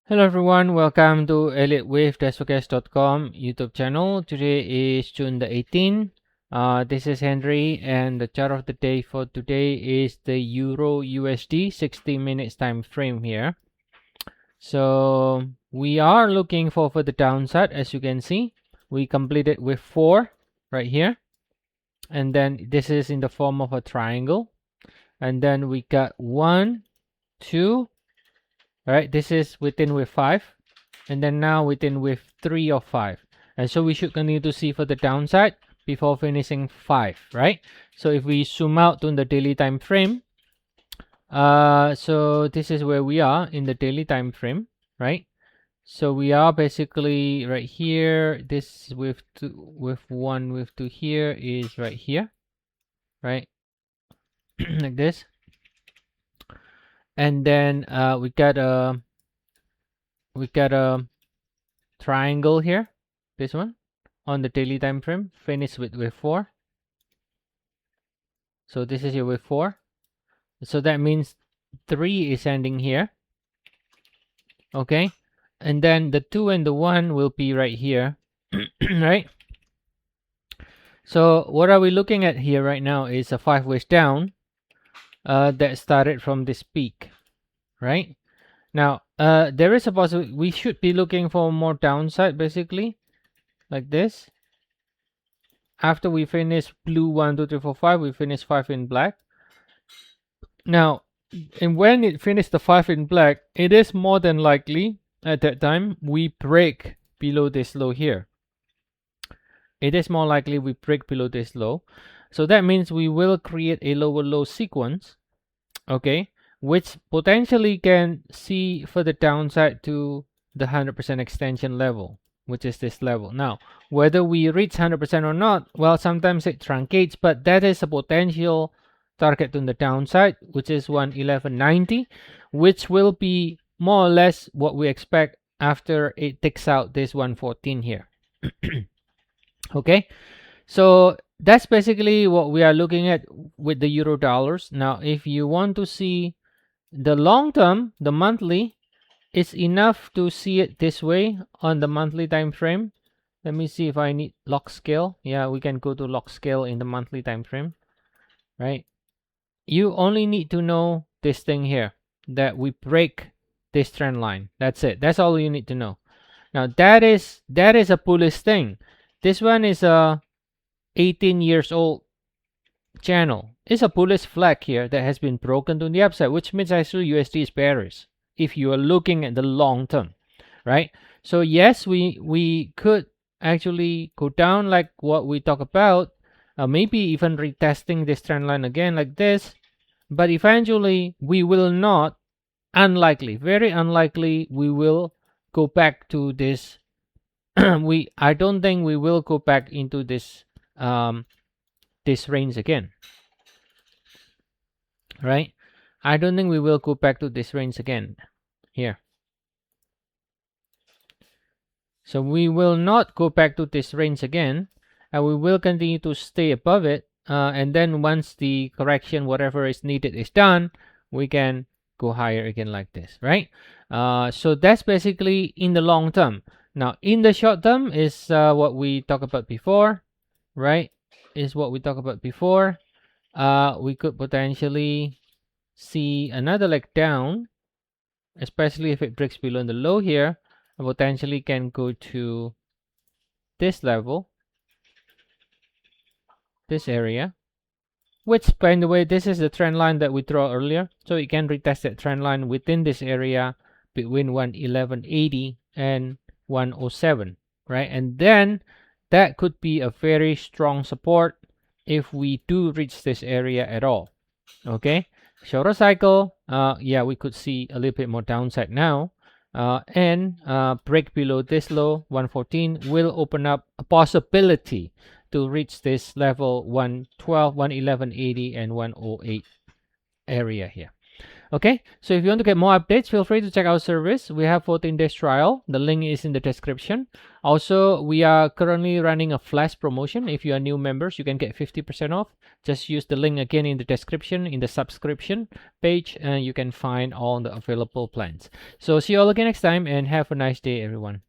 Hello everyone, welcome to Elliottwave.com YouTube channel. Today is June the 18th. This is Henry, and the chart of the day for today is the Euro USD 60 minutes time frame here. So we are looking for the downside. As you can see, we completed with 4 right here, and then this is in the form of a triangle, and then we got 1, 2. Right, this is within with 5, and then now within with 3 or 5, and so we should continue to see for the downside before finishing 5, right? So if we zoom out to the daily time frame, so this is where we are in the daily time frame, right? So we are basically right here. This with 2, with 1, with 2 here is right here, right? Like this. And then we got a triangle here, this one on the daily time frame, finish with wave 4. So this is your wave 4. So that means 3 is ending here. Okay, and then the 2 and the 1 will be right here. Right? So what are we looking at here right now is a 5 ways down that started from this peak, right? Now there is a possibility we should be looking for more downside, basically like this. After we finish blue 1, 2, 3, 4, 5, we finish 5 in black. Now, and when it finished the 5 in black, it is more than likely at that time we break below this low here. It is more likely we break below this low. So that means we will create a lower low sequence, okay, which potentially can see further downside to the 100% extension level, which is this level. Now, whether we reach 100% or not, well, sometimes it truncates, but that is a potential target on the downside, which is 111.90, which will be more or less what we expect after it takes out this 114 here. Okay, so that's basically what we are looking at with the euro dollars. Now, if you want to see the long term, the monthly, it's enough to see it this way on the monthly time frame. Let me see if I need log scale. Yeah, we can go to log scale in the monthly time frame, right? You only need to know this thing here, that we break this trend line. That's it. That's all you need to know. Now that is a bullish thing. This one is a 18 years old channel. It's a bullish flag here that has been broken to the upside, which means actually USD is bearish if you are looking at the long term, right? So yes, we could actually go down like what we talk about, maybe even retesting this trend line again like this, but eventually we will not, unlikely, very unlikely, we will go back to this. I don't think we will go back into this this range again, right? I don't think we will go back to this range again here. So we will not go back to this range again, and we will continue to stay above it, and then once the correction, whatever is needed, is done, we can go higher again like this, right? So that's basically in the long term. Now in the short term is what we talked about before, right? Is what we talked about before. We could potentially see another leg down, especially if it breaks below the low here. Potentially can go to this level, this area, which, by the way, this is the trend line that we draw earlier. So you can retest that trend line within this area between 111.80 and 107, right? And then that could be a very strong support if we do reach this area at all. Okay, shorter cycle, yeah, we could see a little bit more downside now, and break below this low 114 will open up a possibility to reach this level 112, 111.80 and 108 area here. Okay, so if you want to get more updates, feel free to check our service. We have 14 days trial. The link is in the description. Also, we are currently running a flash promotion. If you are new members, you can get 50% off. Just use the link again in the description, in the subscription page, and you can find all the available plans. So see you all again next time, and have a nice day, everyone.